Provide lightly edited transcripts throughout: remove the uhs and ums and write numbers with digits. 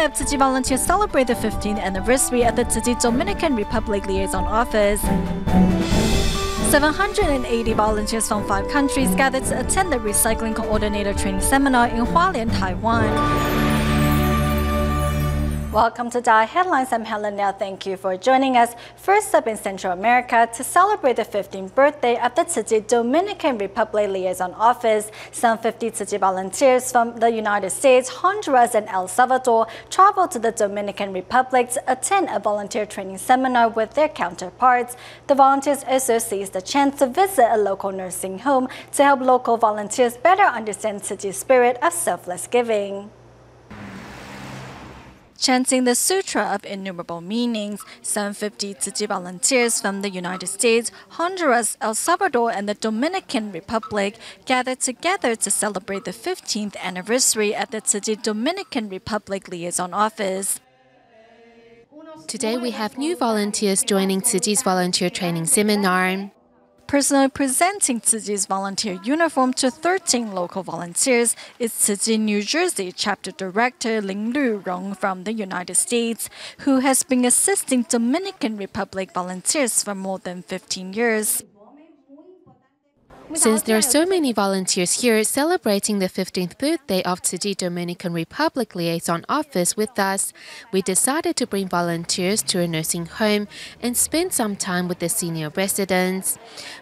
have Tzu Chi volunteers celebrate the 15th anniversary at the Tzu Chi Dominican Republic Liaison Office. 780 volunteers from 5 countries gathered to attend the Recycling Coordinator Training Seminar in Hualien, Taiwan. Welcome to DaAi Headlines. I'm Helen Liao. Thank you for joining us. First up in Central America, to celebrate the 15th birthday of the Tzu Chi Dominican Republic Liaison Office, some 50 Tzu Chi volunteers from the United States, Honduras, and El Salvador traveled to the Dominican Republic to attend a volunteer training seminar with their counterparts. The volunteers also seized the chance to visit a local nursing home to help local volunteers better understand Tzu Chi's spirit of selfless giving. Chanting the Sutra of Innumerable Meanings, some 50 Tzu Chi volunteers from the United States, Honduras, El Salvador, and the Dominican Republic gathered together to celebrate the 15th anniversary at the Tzu Chi Dominican Republic Liaison Office. Today we have new volunteers joining Tzu Chi's volunteer training seminar. Personally presenting Tzu Chi's volunteer uniform to 13 local volunteers is Tzu Chi New Jersey Chapter Director Ling Lu Rong from the United States, who has been assisting Dominican Republic volunteers for more than 15 years. Since there are so many volunteers here celebrating the 15th birthday of Tzu Chi Dominican Republic Liaison Office with us, we decided to bring volunteers to a nursing home and spend some time with the senior residents.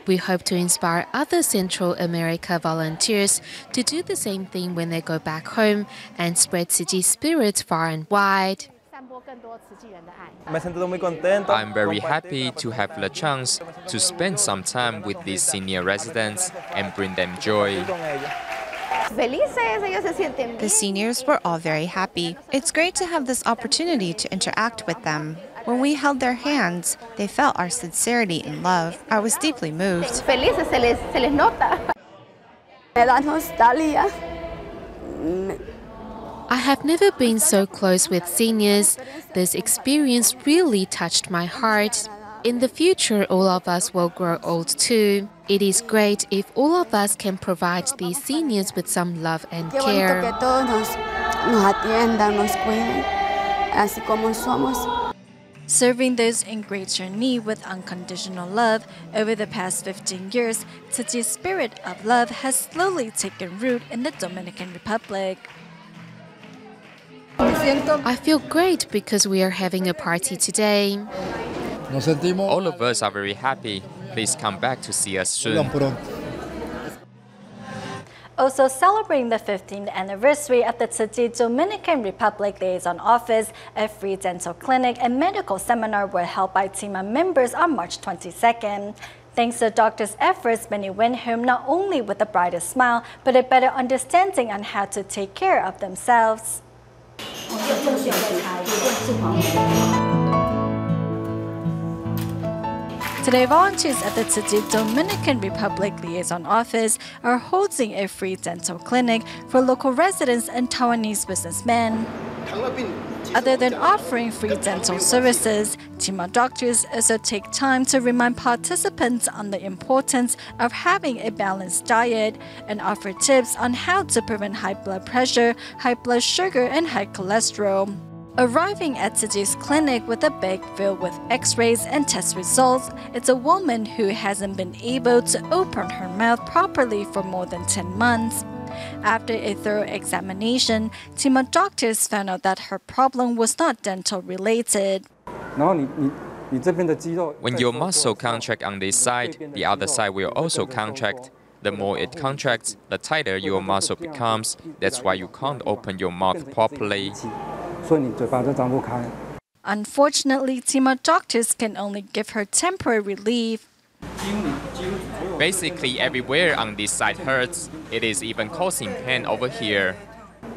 We hope to inspire other Central America volunteers to do the same thing when they go back home and spread Tzu Chi spirit far and wide. I'm very happy to have the chance to spend some time with these senior residents and bring them joy. The seniors were all very happy. It's great to have this opportunity to interact with them. When we held their hands, they felt our sincerity and love. I was deeply moved. I have never been so close with seniors. This experience really touched my heart. In the future, all of us will grow old too. It is great if all of us can provide these seniors with some love and care. Serving those in greater need with unconditional love, over the past 15 years, Tzu Chi's spirit of love has slowly taken root in the Dominican Republic. I feel great because we are having a party today. All of us are very happy. Please come back to see us soon. Also celebrating the 15th anniversary of the Tzu Chi Dominican Republic Liaison Office, a free dental clinic and medical seminar were held by TIMA members on March 22nd. Thanks to the doctors' efforts, many went home not only with a brighter smile, but a better understanding on how to take care of themselves. Today, volunteers at the Tzu Chi Dominican Republic Liaison Office are holding a free dental clinic for local residents and Taiwanese businessmen. Other than offering free dental services, TIMA doctors also take time to remind participants on the importance of having a balanced diet and offer tips on how to prevent high blood pressure, high blood sugar, and high cholesterol. Arriving at Tzu Chi's clinic with a bag filled with x-rays and test results, it's a woman who hasn't been able to open her mouth properly for more than 10 months. After a thorough examination, TIMA doctors found out that her problem was not dental related. When your muscle contracts on this side, the other side will also contract. The more it contracts, the tighter your muscle becomes. That's why you can't open your mouth properly. Unfortunately, TIMA doctors can only give her temporary relief. Basically, everywhere on this side hurts. It is even causing pain over here.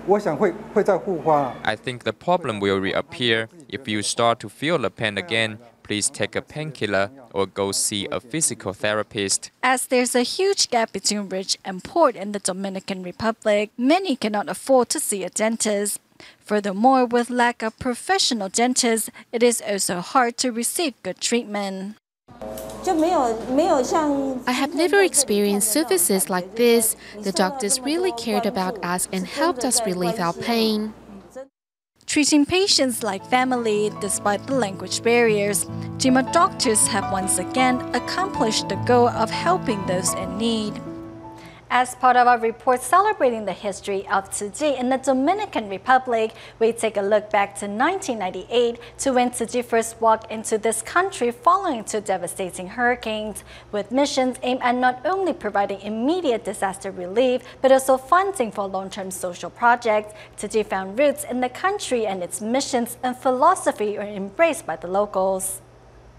I think the problem will reappear. If you start to feel the pain again, please take a painkiller or go see a physical therapist. As there's a huge gap between rich and poor in the Dominican Republic, many cannot afford to see a dentist. Furthermore, with lack of professional dentists, it is also hard to receive good treatment. I have never experienced services like this. The doctors really cared about us and helped us relieve our pain. treating patients like family despite the language barriers. Jima doctors have once again accomplished the goal of helping those in need. As part of our report celebrating the history of Tzu Chi in the Dominican Republic, we take a look back to 1998 to when Tzu Chi first walked into this country following two devastating hurricanes, with missions aimed at not only providing immediate disaster relief, but also funding for long-term social projects. Tzu Chi found roots in the country, and its missions and philosophy are embraced by the locals.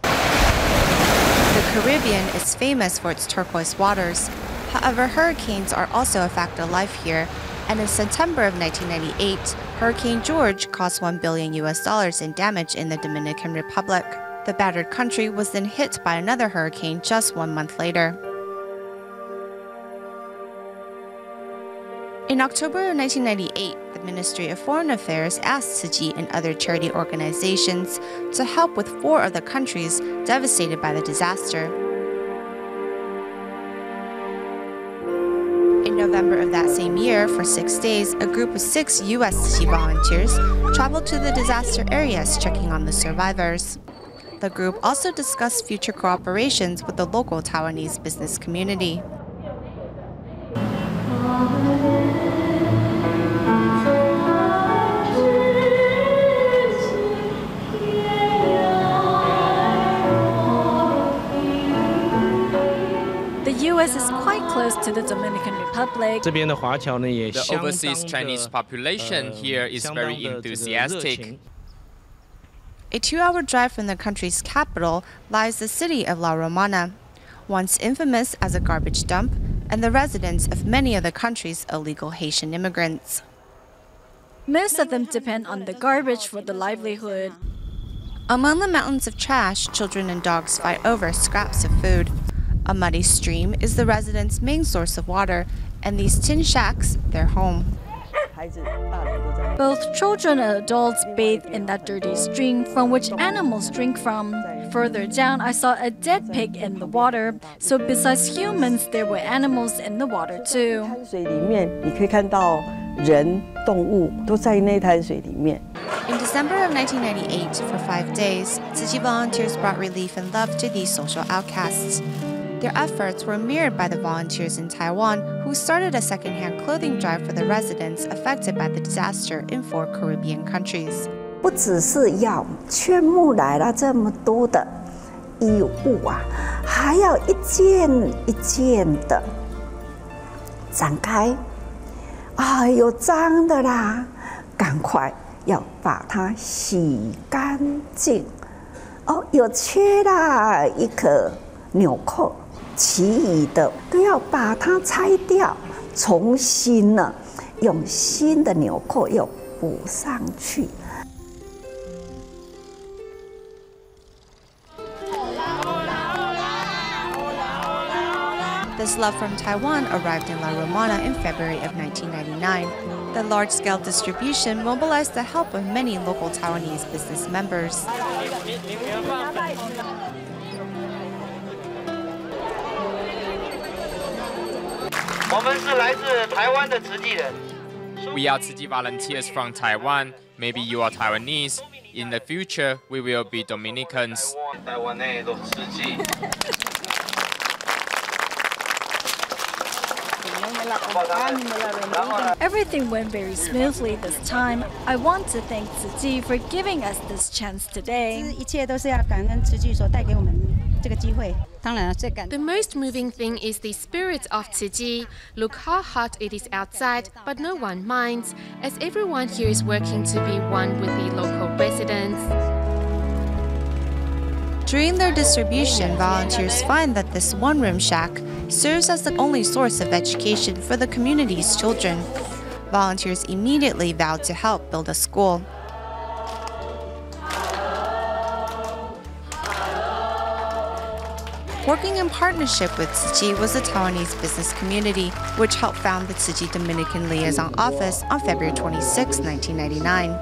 The Caribbean is famous for its turquoise waters. However, hurricanes are also a fact of life here, and in September of 1998, Hurricane George caused $1 billion in damage in the Dominican Republic. The battered country was then hit by another hurricane just 1 month later. In October of 1998, the Ministry of Foreign Affairs asked Tzu Chi and other charity organizations to help with 4 of the countries devastated by the disaster. In November of that same year, for 6 days, a group of 6 U.S. Tzu Chi volunteers traveled to the disaster areas checking on the survivors. The group also discussed future cooperations with the local Taiwanese business community. The U.S. is quite close to the Dominican Republic. The overseas Chinese population here is very enthusiastic. A 2-hour drive from the country's capital lies the city of La Romana, once infamous as a garbage dump and the residence of many of the country's illegal Haitian immigrants. Most of them depend on the garbage for the livelihood. Among the mountains of trash, children and dogs fight over scraps of food. A muddy stream is the residents' main source of water, and these tin shacks, their home. Both children and adults bathe in that dirty stream from which animals drink from. Further down, I saw a dead pig in the water, so besides humans, there were animals in the water too. In December of 1998, for 5 days, Tzu Chi volunteers brought relief and love to these social outcasts. Their efforts were mirrored by the volunteers in Taiwan, who started a second-hand clothing drive for the residents affected by the disaster in 4 Caribbean countries. 不只是要劝募来了这么多的衣物啊，还要一件一件的展开。啊，有脏的啦，赶快要把它洗干净。哦，有缺啦一颗纽扣。 其余的都要把它拆掉，重新呢，用新的纽扣又补上去。 This love from Taiwan arrived in La Romana in February of 1999. The large-scale distribution mobilized the help of many local Taiwanese business members. We are Tzu Chi volunteers from Taiwan. Maybe you are Taiwanese. In the future, we will be Dominicans. Everything went very smoothly this time. I want to thank Tzu Chi for giving us this chance today. The most moving thing is the spirit of Tzu Chi. Look how hot it is outside, but no one minds, as everyone here is working to be one with the local residents. During their distribution, volunteers find that this one-room shack serves as the only source of education for the community's children. Volunteers immediately vowed to help build a school. Working in partnership with Tzu Chi was the Taiwanese business community, which helped found the Tzu Chi Dominican Liaison Office on February 26, 1999.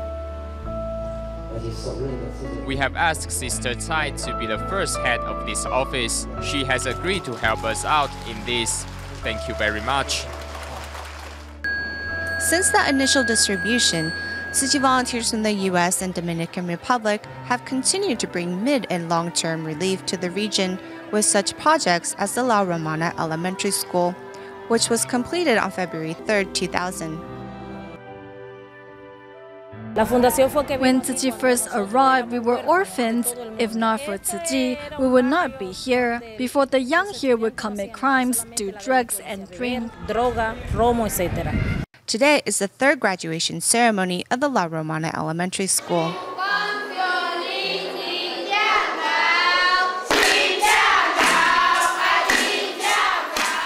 We have asked Sister Tsai to be the first head of this office. She has agreed to help us out in this. Thank you very much. Since that initial distribution, Tzu Chi volunteers in the U.S. and Dominican Republic have continued to bring mid- and long-term relief to the region with such projects as the La Romana Elementary School, which was completed on February 3, 2000. When Tzu Chi first arrived, we were orphans. If not for Tzu Chi, we would not be here. Before, the young here would commit crimes, do drugs, and drink. Today is the third graduation ceremony of the La Romana Elementary School.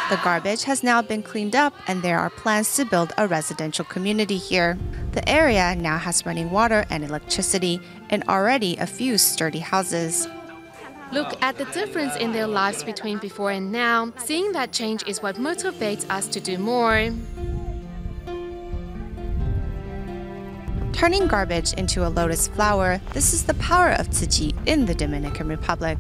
The garbage has now been cleaned up, and there are plans to build a residential community here. The area now has running water and electricity, and already a few sturdy houses. Look at the difference in their lives between before and now. Seeing that change is what motivates us to do more. Turning garbage into a lotus flower, this is the power of Tzu Chi in the Dominican Republic.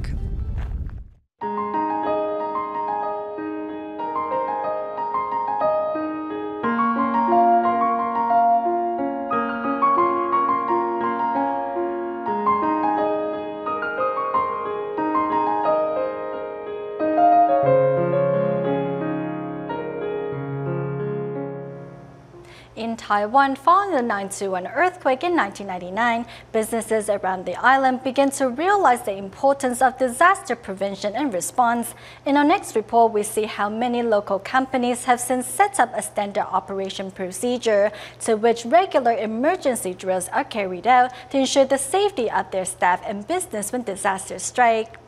In Taiwan, following the 9/11 earthquake in 1999, businesses around the island began to realize the importance of disaster prevention and response. In our next report, we see how many local companies have since set up a standard operation procedure to which regular emergency drills are carried out to ensure the safety of their staff and business when disasters strike.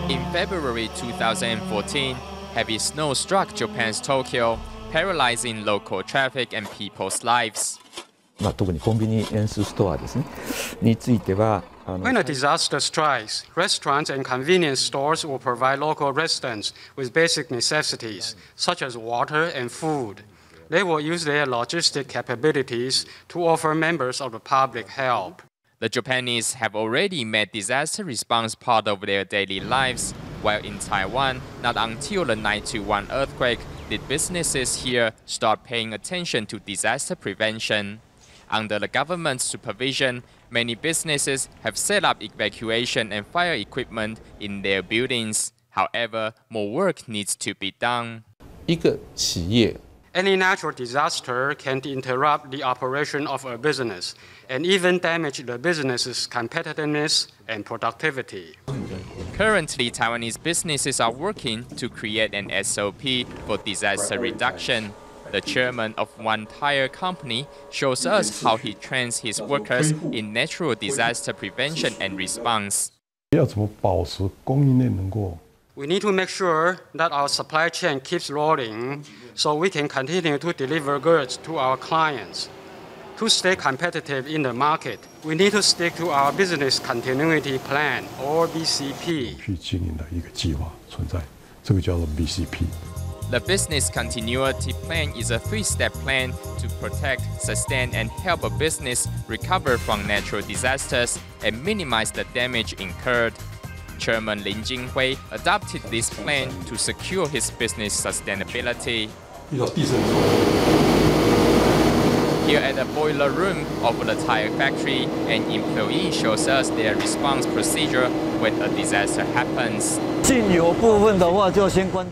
In February 2014, heavy snow struck Japan's Tokyo, paralyzing local traffic and people's lives. When a disaster strikes, restaurants and convenience stores will provide local residents with basic necessities, such as water and food. They will use their logistic capabilities to offer members of the public help. The Japanese have already made disaster response part of their daily lives, while in Taiwan, not until the 9/11 earthquake did businesses here start paying attention to disaster prevention. Under the government's supervision, many businesses have set up evacuation and fire equipment in their buildings. However, more work needs to be done. Any natural disaster can interrupt the operation of a business and even damage the business's competitiveness and productivity. Currently, Taiwanese businesses are working to create an SOP for disaster reduction. The chairman of one tire company shows us how he trains his workers in natural disaster prevention and response. We need to make sure that our supply chain keeps rolling so we can continue to deliver goods to our clients. To stay competitive in the market, we need to stick to our Business Continuity Plan, or BCP. The Business Continuity Plan is a three-step plan to protect, sustain, and help a business recover from natural disasters and minimize the damage incurred. Chairman Lin Jinghui adopted this plan to secure his business sustainability. Here at the boiler room of the tire factory, an employee shows us their response procedure when a disaster happens.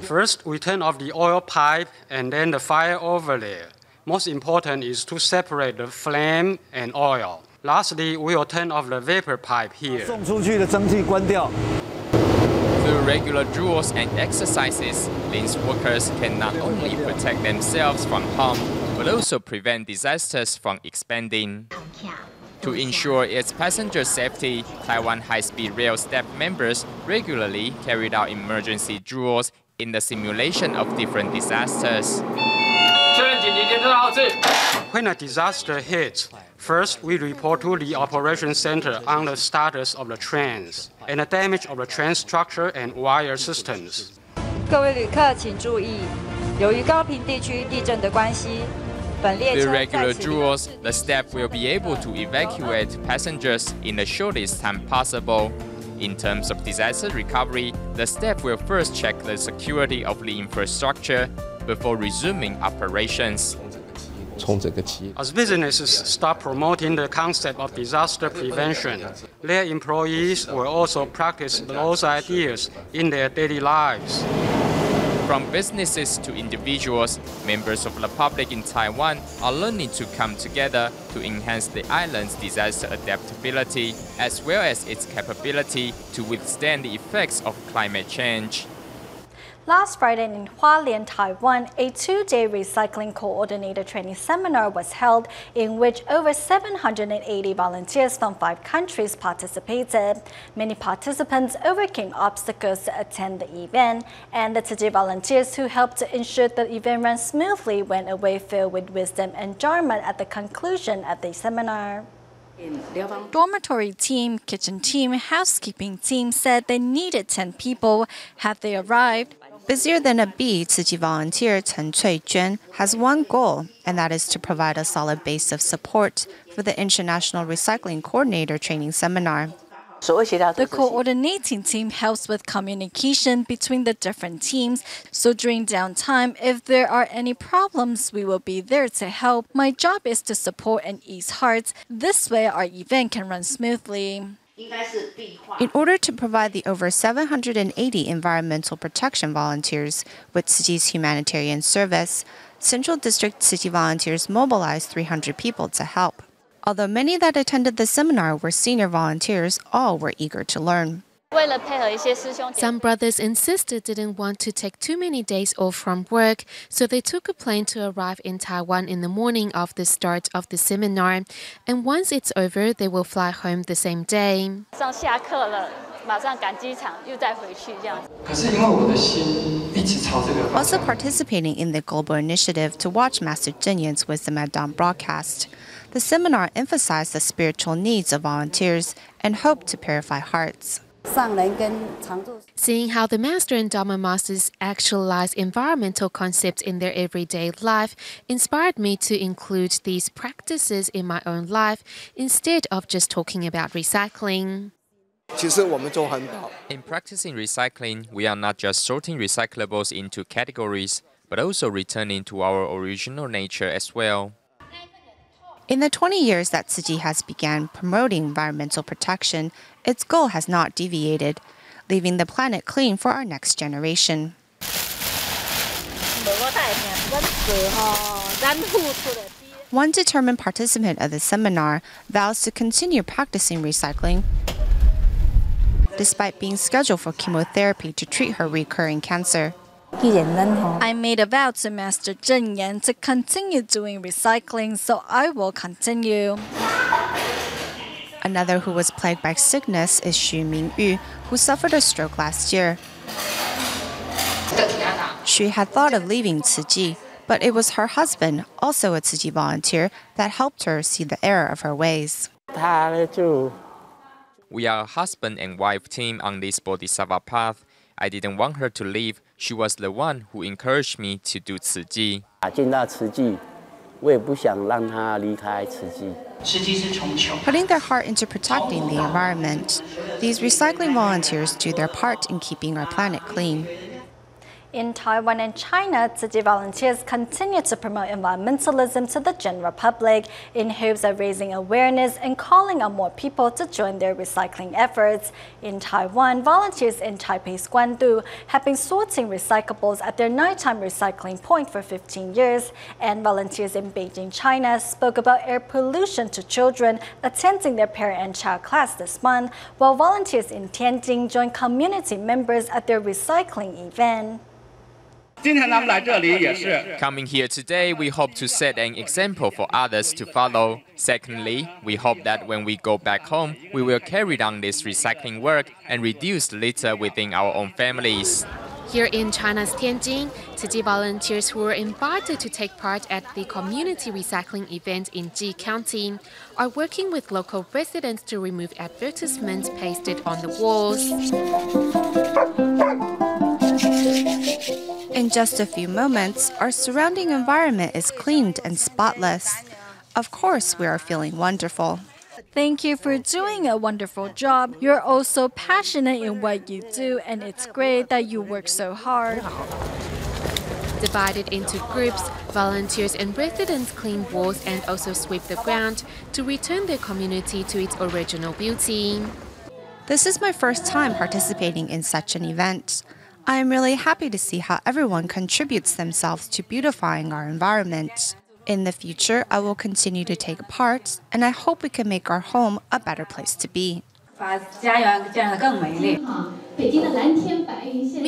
First, we turn off the oil pipe and then the fire over there. Most important is to separate the flame and oil. Lastly, we will turn off the vapor pipe here. Through regular drills and exercises, Lin's workers can not only protect themselves from harm, but also prevent disasters from expanding. To ensure its passenger safety, Taiwan High-Speed Rail staff members regularly carried out emergency drills in the simulation of different disasters. When a disaster hits, first we report to the Operations Center on the status of the trains and the damage of the train structure and wire systems. 各位旅客请注意，由于高屏地区地震的关系，本列车 With 在 regular 此 drills, the staff will be able to evacuate passengers in the shortest time possible. In terms of disaster recovery, the staff will first check the security of the infrastructure before resuming operations. As businesses start promoting the concept of disaster prevention, their employees will also practice those ideas in their daily lives. From businesses to individuals, members of the public in Taiwan are learning to come together to enhance the island's disaster adaptability as well as its capability to withstand the effects of climate change. Last Friday in Hualien, Taiwan, a two-day recycling coordinator training seminar was held in which over 780 volunteers from 5 countries participated. Many participants overcame obstacles to attend the event, and the Tzu Chi volunteers who helped to ensure the event ran smoothly went away filled with wisdom and enjoyment at the conclusion of the seminar. Dormitory team, kitchen team, housekeeping team said they needed 10 people. Have they arrived? Busier than a bee, Tzu Chi volunteer Chui Juan has one goal, and that is to provide a solid base of support for the International Recycling Coordinator Training Seminar. The coordinating team helps with communication between the different teams, so during downtime, if there are any problems, we will be there to help. My job is to support and ease hearts. This way, our event can run smoothly. In order to provide the over 780 environmental protection volunteers with Tzu Chi's humanitarian service, Central District Tzu Chi volunteers mobilized 300 people to help. Although many that attended the seminar were senior volunteers, all were eager to learn. Some brothers and sisters didn't want to take too many days off from work, so they took a plane to arrive in Taiwan in the morning of the start of the seminar. And once it's over, they will fly home the same day. Also participating in the global initiative to watch Master Zheng Yan's Wisdom at Dawn broadcast, the seminar emphasized the spiritual needs of volunteers and hoped to purify hearts. Seeing how the Master and Dharma Masters actualize environmental concepts in their everyday life inspired me to include these practices in my own life instead of just talking about recycling. In practicing recycling, we are not just sorting recyclables into categories, but also returning to our original nature as well. In the 20 years that Tzu Chi has begun promoting environmental protection, its goal has not deviated, leaving the planet clean for our next generation. One determined participant of the seminar vows to continue practicing recycling despite being scheduled for chemotherapy to treat her recurring cancer. I made a vow to Master Zheng Yan to continue doing recycling, so I will continue. Another who was plagued by sickness is Xu Mingyu, who suffered a stroke last year. She had thought of leaving Tzu Chi, but it was her husband, also a Tzu Chi volunteer, that helped her see the error of her ways. We are a husband and wife team on this Bodhisattva path. I didn't want her to leave. She was the one who encouraged me to do Tzu Chi. Putting their heart into protecting the environment, these recycling volunteers do their part in keeping our planet clean. In Taiwan and China, Tzu Chi volunteers continue to promote environmentalism to the general public in hopes of raising awareness and calling on more people to join their recycling efforts. In Taiwan, volunteers in Taipei's Guandu have been sorting recyclables at their nighttime recycling point for 15 years, and volunteers in Beijing, China spoke about air pollution to children attending their parent and child class this month, while volunteers in Tianjin joined community members at their recycling event. Coming here today, we hope to set an example for others to follow. Secondly, we hope that when we go back home, we will carry on this recycling work and reduce litter within our own families. Here in China's Tianjin, Tzu Chi volunteers who were invited to take part at the community recycling event in Ji County are working with local residents to remove advertisements pasted on the walls. In just a few moments, our surrounding environment is cleaned and spotless. Of course, we are feeling wonderful. Thank you for doing a wonderful job. You're all so passionate in what you do, and it's great that you work so hard. Divided into groups, volunteers and residents clean walls and also sweep the ground to return their community to its original beauty. This is my first time participating in such an event. I am really happy to see how everyone contributes themselves to beautifying our environment. In the future, I will continue to take part, and I hope we can make our home a better place to be.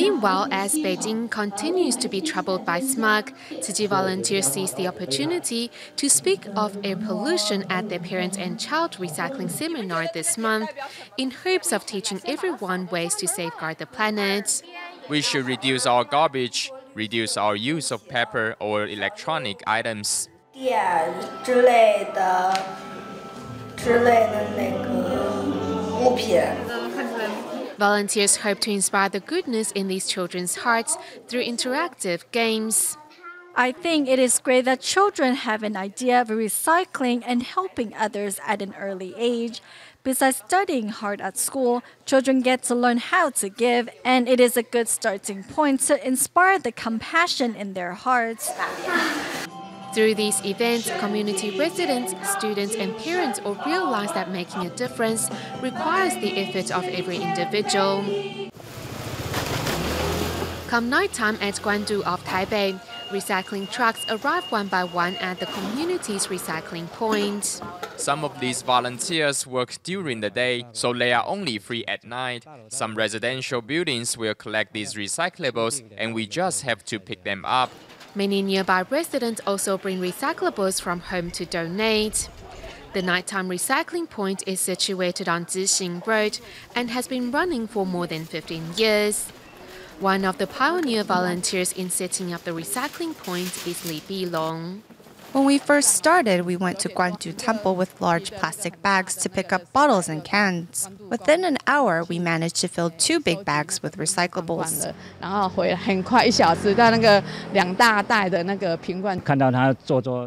Meanwhile, as Beijing continues to be troubled by smog, Tzu Chi volunteers seize the opportunity to speak of air pollution at their parent and child recycling seminar this month in hopes of teaching everyone ways to safeguard the planet. We should reduce our garbage, reduce our use of paper or electronic items. Volunteers hope to inspire the goodness in these children's hearts through interactive games. I think it is great that children have an idea of recycling and helping others at an early age. Besides studying hard at school, children get to learn how to give, and it is a good starting point to inspire the compassion in their hearts. Through these events, community residents, students, and parents all realize that making a difference requires the effort of every individual. Come nighttime at Guandu of Taipei, recycling trucks arrive one by one at the community's recycling point. Some of these volunteers work during the day, so they are only free at night. Some residential buildings will collect these recyclables, and we just have to pick them up. Many nearby residents also bring recyclables from home to donate. The nighttime recycling point is situated on Zixing Road and has been running for more than 15 years. One of the pioneer volunteers in setting up the recycling point is Li Bilong. When we first started, we went to Guandu Temple with large plastic bags to pick up bottles and cans. Within an hour, we managed to fill 2 big bags with recyclables.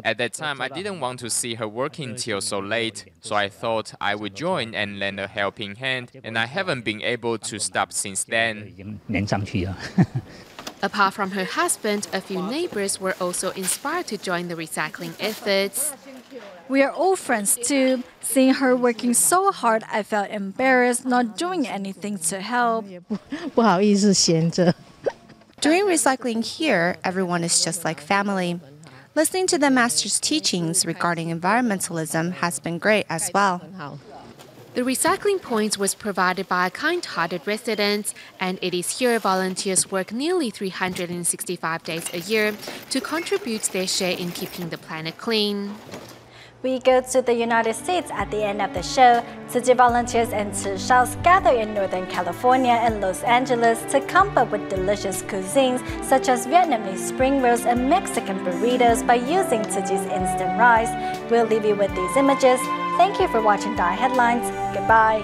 At that time, I didn't want to see her working till so late, so I thought I would join and lend a helping hand, and I haven't been able to stop since then. Apart from her husband, a few neighbors were also inspired to join the recycling efforts. We are all friends too. Seeing her working so hard, I felt embarrassed not doing anything to help. Doing recycling here, everyone is just like family. Listening to the master's teachings regarding environmentalism has been great as well. The recycling point was provided by kind-hearted residents, and it is here volunteers work nearly 365 days a year to contribute their share in keeping the planet clean. We go to the United States at the end of the show. Tzu Chi volunteers and Tzu Shaos gather in Northern California and Los Angeles to come up with delicious cuisines such as Vietnamese spring rolls and Mexican burritos by using Tzu Chi's instant rice. We'll leave you with these images. Thank you for watching DaAi Headlines. Goodbye.